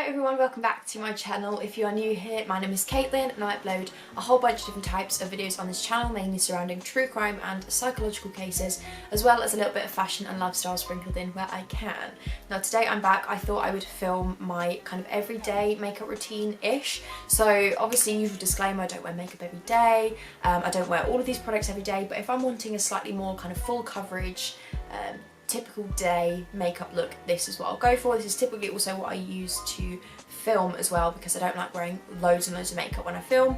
Hello everyone, welcome back to my channel. If you are new here, my name is Caitlin and I upload a whole bunch of different types of videos on this channel, mainly surrounding true crime and psychological cases, as well as a little bit of fashion and lifestyle sprinkled in where I can. Now today I'm back. I thought I would film my kind of everyday makeup routine-ish. So obviously, usual disclaimer, I don't wear makeup every day, I don't wear all of these products every day, but if I'm wanting a slightly more kind of full coverage, typical day makeup look, this is what I'll go for. This is typically also what I use to film as well, because I don't like wearing loads and loads of makeup when I film.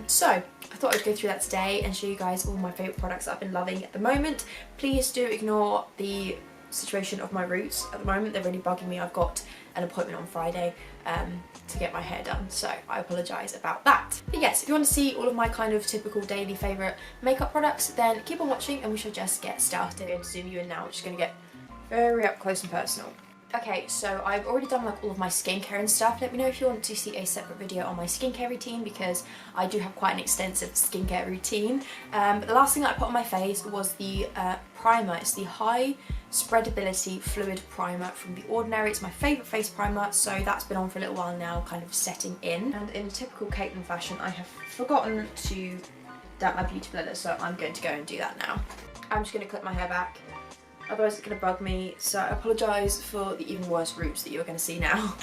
So I thought I'd go through that today and show you guys all my favourite products that I've been loving at the moment. Please do ignore the situation of my roots at the moment. They're really bugging me. I've got an appointment on Friday to get my hair done, so I apologise about that. But yes, if you want to see all of my kind of typical daily favourite makeup products, then keep on watching and we shall just get started. I'm going to zoom you in now, which is going to get very up close and personal. Okay, so I've already done like all of my skincare and stuff. Let me know if you want to see a separate video on my skincare routine, because I do have quite an extensive skincare routine. But the last thing that I put on my face was the primer. It's the High Spreadability Fluid Primer from The Ordinary. It's my favourite face primer, so that's been on for a little while now, kind of setting in. And in typical Caitlin fashion, I have forgotten to damp my beauty blender, so I'm going to go and do that now. I'm just going to clip my hair back, otherwise it's going to bug me, so I apologise for the even worse roots that you're going to see now.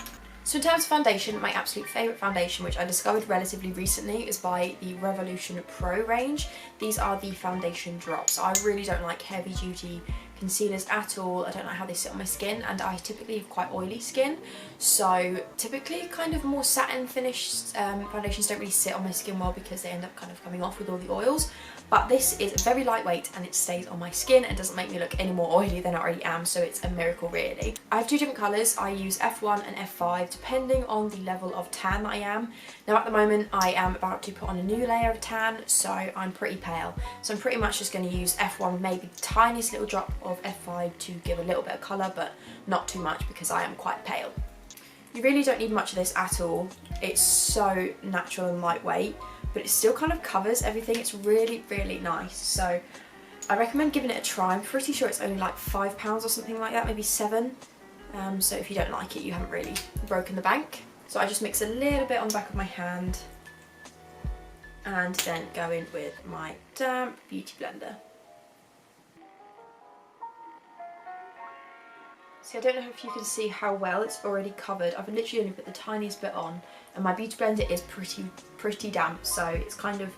So in terms of foundation, my absolute favourite foundation, which I discovered relatively recently, is by the Revolution Pro range. These are the foundation drops. I really don't like heavy duty concealers at all. I don't like how they sit on my skin, and I typically have quite oily skin, so typically kind of more satin finished foundations don't really sit on my skin well, because they end up kind of coming off with all the oils. But this is very lightweight and it stays on my skin and doesn't make me look any more oily than I already am, so it's a miracle really. I have two different colours. I use F1 and F5 depending on the level of tan that I am. Now at the moment I am about to put on a new layer of tan, so I'm pretty pale. So I'm pretty much just going to use F1 with maybe the tiniest little drop of F5 to give a little bit of colour, but not too much because I am quite pale. You really don't need much of this at all. It's so natural and lightweight, but it still kind of covers everything. It's really, really nice. So I recommend giving it a try. I'm pretty sure it's only like £5 or something like that, maybe 7. So if you don't like it, you haven't really broken the bank. So I just mix a little bit on the back of my hand and then go in with my damp beauty blender. See, I don't know if you can see how well it's already covered. I've literally only put the tiniest bit on, and my beauty blender is pretty damp, so it's kind of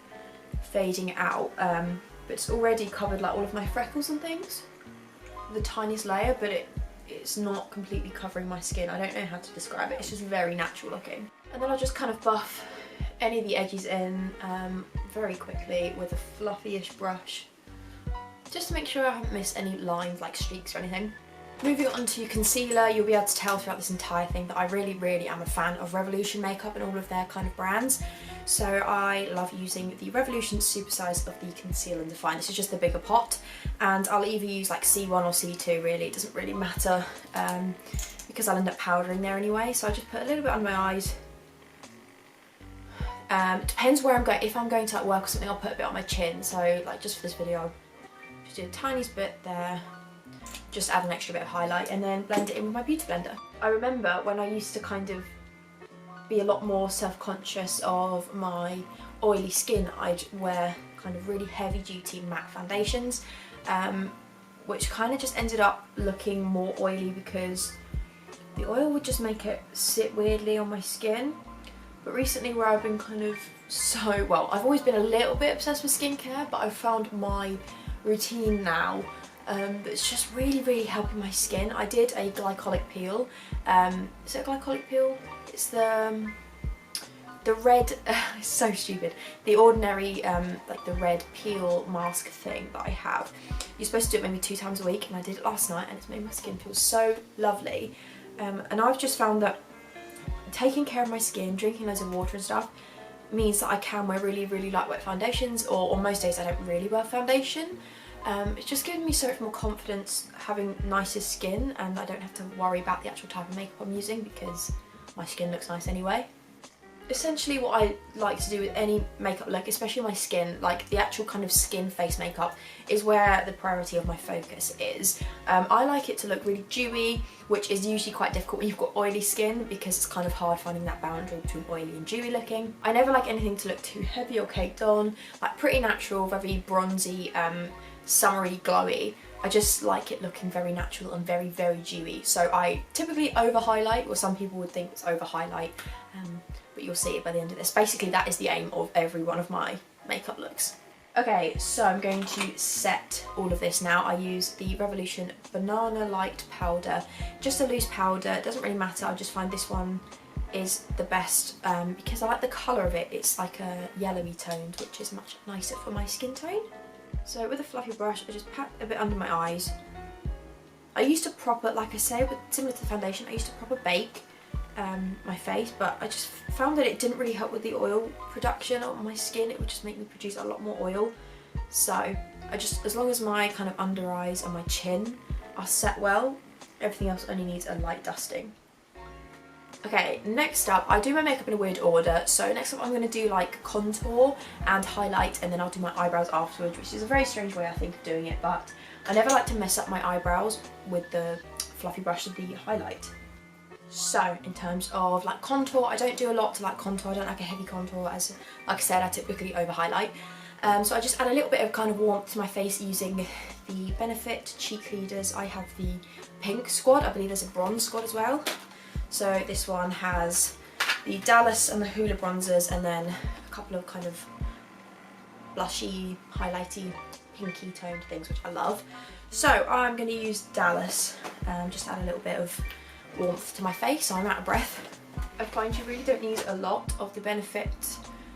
fading out. But it's already covered like all of my freckles and things. The tiniest layer, but it's not completely covering my skin. I don't know how to describe it. It's just very natural looking. And then I'll just kind of buff any of the edges in very quickly with a fluffy-ish brush, just to make sure I haven't missed any lines like streaks or anything. Moving on to concealer, you'll be able to tell throughout this entire thing that I really, really am a fan of Revolution makeup and all of their kind of brands. So I love using the Revolution Supersize of the Conceal and Define. This is just the bigger pot, and I'll either use like C1 or C2 really, it doesn't really matter, because I'll end up powdering there anyway. So I just put a little bit on my eyes. Depends where I'm going. If I'm going to like work or something, I'll put a bit on my chin. So like just for this video, I'll just do the tiniest bit there. Just add an extra bit of highlight and then blend it in with my beauty blender. I remember when I used to kind of be a lot more self-conscious of my oily skin, I'd wear kind of really heavy duty matte foundations, which kind of just ended up looking more oily because the oil would just make it sit weirdly on my skin. But recently, where I've been kind of I've always been a little bit obsessed with skincare, but I've found my routine now it's just really, really helping my skin. I did a glycolic peel. Is it a glycolic peel? It's the red, it's so stupid. The Ordinary, like the red peel mask thing that I have. You're supposed to do it maybe 2 times a week, and I did it last night, and it's made my skin feel so lovely. And I've just found that taking care of my skin, drinking loads of water and stuff, means that I can wear really, really lightweight foundations, or on most days I don't really wear foundation. It's just given me so much more confidence having nicer skin, and I don't have to worry about the actual type of makeup I'm using because my skin looks nice anyway. essentially what I like to do with any makeup look, especially my skin, like the actual kind of skin face makeup is where the priority of my focus is. I like it to look really dewy, which is usually quite difficult when you've got oily skin because it's kind of hard finding that boundary between oily and dewy looking. I never like anything to look too heavy or caked on, like pretty natural, very bronzy, summery, glowy. I just like it looking very natural and very, very dewy. So I typically over highlight, or some people would think it's over highlight, but you'll see it by the end of this. Basically that is the aim of every one of my makeup looks. Okay, so I'm going to set all of this now. I use the Revolution Banana Light Powder, just a loose powder, it doesn't really matter. I just find this one is the best because I like the colour of it. It's like a yellowy toned, which is much nicer for my skin tone. So with a fluffy brush, I just pat a bit under my eyes. I used to proper, like I say, similar to the foundation, I used to proper bake my face, but I just found that it didn't really help with the oil production on my skin. It would just make me produce a lot more oil. So I just, as long as my kind of under eyes and my chin are set well, everything else only needs a light dusting. Okay, next up, I do my makeup in a weird order. So next up I'm going to do like contour and highlight, and then I'll do my eyebrows afterwards, which is a very strange way I think of doing it, but I never like to mess up my eyebrows with the fluffy brush of the highlight. So in terms of like contour, I don't do a lot to like contour. I don't like a heavy contour, as like I said, I typically over highlight. So I just add a little bit of kind of warmth to my face using the Benefit Cheek Leaders. I have the pink squad, I believe there's a bronze squad as well. So this one has the Dallas and the Hoola bronzers, and then a couple of kind of blushy, highlighty, pinky toned things, which I love. So I'm going to use Dallas, just add a little bit of warmth to my face, so I'm out of breath. I find you really don't need a lot of the Benefit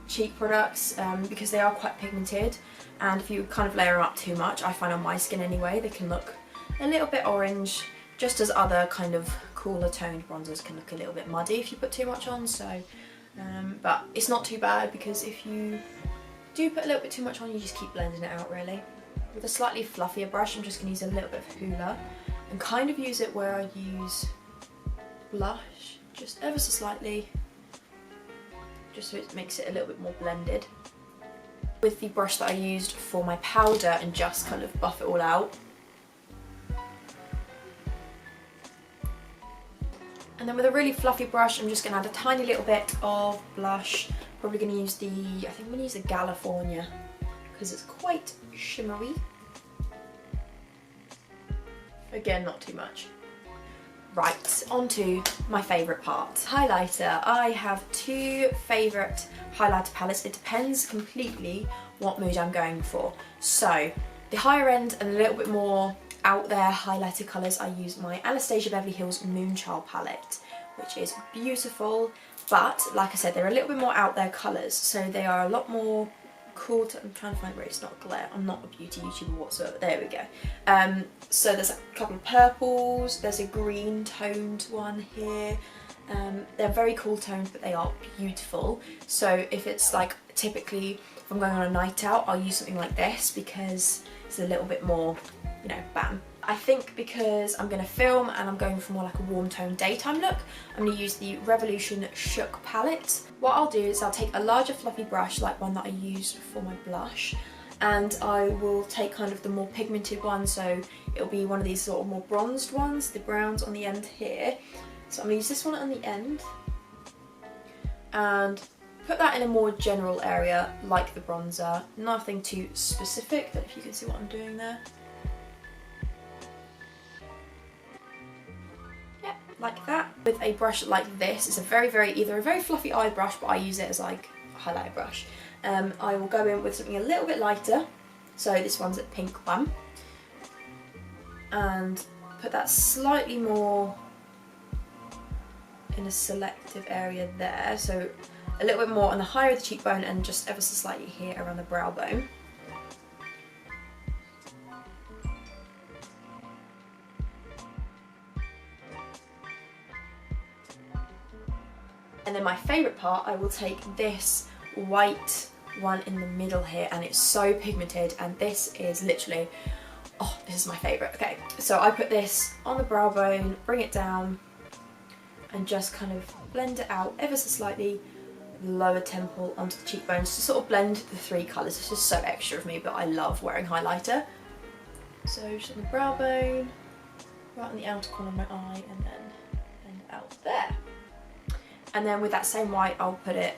cheek products because they are quite pigmented, and if you kind of layer them up too much, I find on my skin anyway, they can look a little bit orange, just as other kind of cooler toned bronzers can look a little bit muddy if you put too much on. So but it's not too bad, because if you do put a little bit too much on, you just keep blending it out really. With a slightly fluffier brush, I'm just going to use a little bit of Hoola and kind of use it where I use blush, just ever so slightly, just so it makes it a little bit more blended. With the brush that I used for my powder, and just kind of buff it all out. And then with a really fluffy brush, I'm just going to add a tiny little bit of blush. Probably going to use the, I think I'm going to use the California, because it's quite shimmery. Again, not too much. Right, on to my favourite part, highlighter. I have two favourite highlighter palettes. It depends completely what mood I'm going for. So the higher end and a little bit more out there highlighter colours, I use my Anastasia Beverly Hills Moonchild palette, which is beautiful, but like I said, they're a little bit more out there colours, so they are a lot more cool to, I'm trying to find where it's not glare, I'm not a beauty YouTuber whatsoever, there we go. So there's a couple of purples, there's a green toned one here. They're very cool toned, but they are beautiful. So if it's like, typically if I'm going on a night out, I'll use something like this because it's a little bit more, you know, bam. I think because I'm going to film and I'm going for more like a warm tone daytime look, I'm going to use the Revolution Shook palette. What I'll do is I'll take a larger fluffy brush, like one that I used for my blush, and I will take kind of the more pigmented one, so it'll be one of these sort of more bronzed ones, the browns on the end here. So I'm going to use this one on the end and put that in a more general area like the bronzer, nothing too specific, but if you can see what I'm doing there. Like that. With a brush like this, it's a either a very fluffy eye brush, but I use it as like a highlighter brush. I will go in with something a little bit lighter, so this one's a pink one, and put that slightly more in a selective area there, so a little bit more on the higher of the cheekbone and just ever so slightly here around the brow bone. And then my favourite part, I will take this white one in the middle here, and it's so pigmented, and this is literally, oh, this is my favourite. Okay, so I put this on the brow bone, bring it down, and just kind of blend it out ever so slightly lower temple onto the cheekbones to sort of blend the three colours. It's just so extra of me, but I love wearing highlighter. So just on the brow bone, right on the outer corner of my eye, and then blend it out there. And then with that same white, I'll put it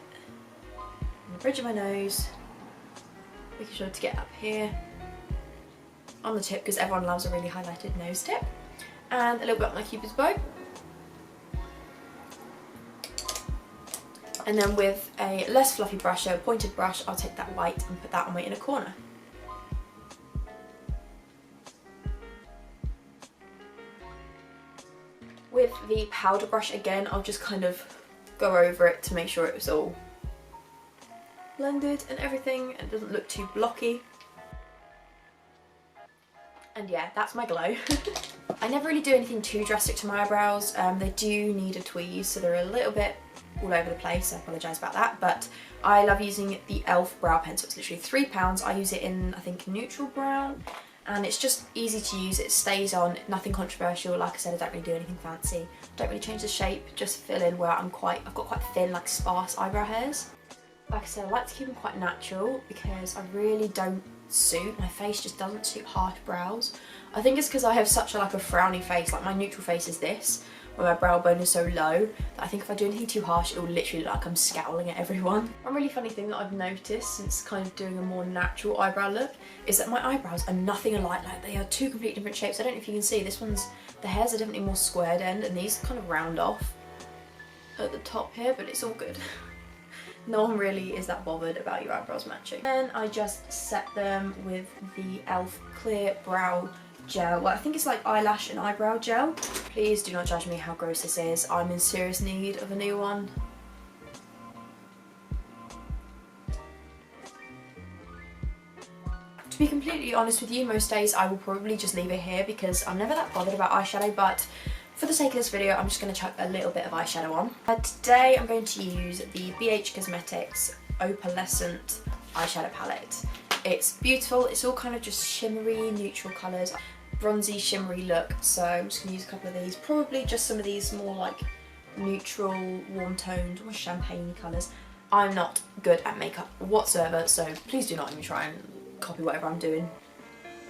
on the bridge of my nose, making sure to get up here on the tip, because everyone loves a really highlighted nose tip, and a little bit on my cupid's bow. And then with a less fluffy brush, a pointed brush, I'll take that white and put that on my inner corner. With the powder brush again, I'll just kind of go over it to make sure it was all blended and everything and doesn't look too blocky. And yeah, that's my glow. I never really do anything too drastic to my eyebrows. They do need a tweeze, so they're a little bit all over the place. I apologise about that, but I love using the e.l.f. brow pen, so it's literally £3. I use it in, I think, neutral brown, and it's just easy to use. It stays on, nothing controversial. Like I said, I don't really do anything fancy. Don't really change the shape, just fill in where I've got quite thin, like sparse eyebrow hairs. Like I said, I like to keep them quite natural because I really don't suit, my face just doesn't suit harsh brows. I think it's because I have such a frowny face. Like my neutral face is this, where my brow bone is so low that I think if I do anything too harsh, it will literally look like I'm scowling at everyone. One really funny thing that I've noticed since kind of doing a more natural eyebrow look is that my eyebrows are nothing alike. Like they are two completely different shapes. I don't know if you can see, this one's, the hairs are definitely more squared end and these kind of round off at the top here, but it's all good. No one really is that bothered about your eyebrows matching. Then I just set them with the e.l.f. clear brow gel. Well, I think it's like eyelash and eyebrow gel. Please do not judge me how gross this is. I'm in serious need of a new one. To be completely honest with you, most days I will probably just leave it here because I'm never that bothered about eyeshadow, but for the sake of this video, I'm just going to chuck a little bit of eyeshadow on. Today I'm going to use the BH Cosmetics Opalescent eyeshadow palette. It's beautiful, it's all kind of just shimmery, neutral colours, bronzy, shimmery look, so I'm just going to use a couple of these, probably just some of these more like neutral, warm-toned, or champagne colours. I'm not good at makeup whatsoever, so please do not even try and copy whatever I'm doing.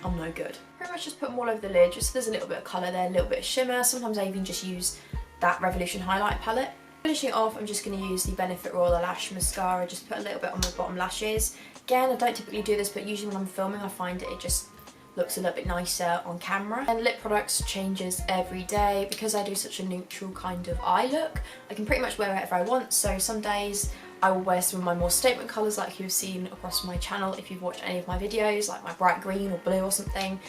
I'm no good. Pretty much just put them all over the lid, just so there's a little bit of colour there, a little bit of shimmer. Sometimes I even just use that Revolution highlight palette. Finishing it off, I'm just going to use the Benefit Royal Lash Mascara, just put a little bit on my bottom lashes. Again, I don't typically do this, but usually when I'm filming I find it just looks a little bit nicer on camera. And lip products changes every day. Because I do such a neutral kind of eye look, I can pretty much wear whatever I want, so some days I will wear some of my more statement colours like you've seen across my channel if you've watched any of my videos, like my bright green or blue or something.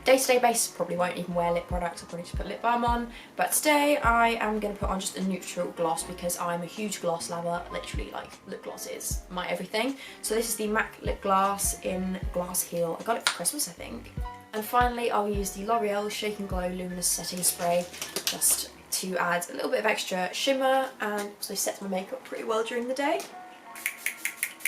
Day-to-day basis, probably won't even wear lip products, I'll probably just put lip balm on. But today I am going to put on just a neutral gloss because I'm a huge gloss lover, literally like lip gloss is my everything. So this is the MAC Lip Gloss in Glass Heel. I got it for Christmas, I think. And finally I'll use the L'Oreal Shake and Glow Luminous Setting Spray just to add a little bit of extra shimmer and also sets my makeup pretty well during the day.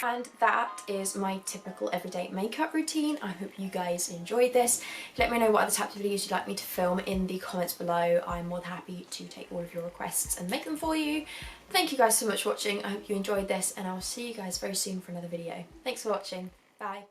And that is my typical everyday makeup routine. I hope you guys enjoyed this. Let me know what other types of videos you'd like me to film in the comments below. I'm more than happy to take all of your requests and make them for you. Thank you guys so much for watching. I hope you enjoyed this and I'll see you guys very soon for another video. Thanks for watching. Bye.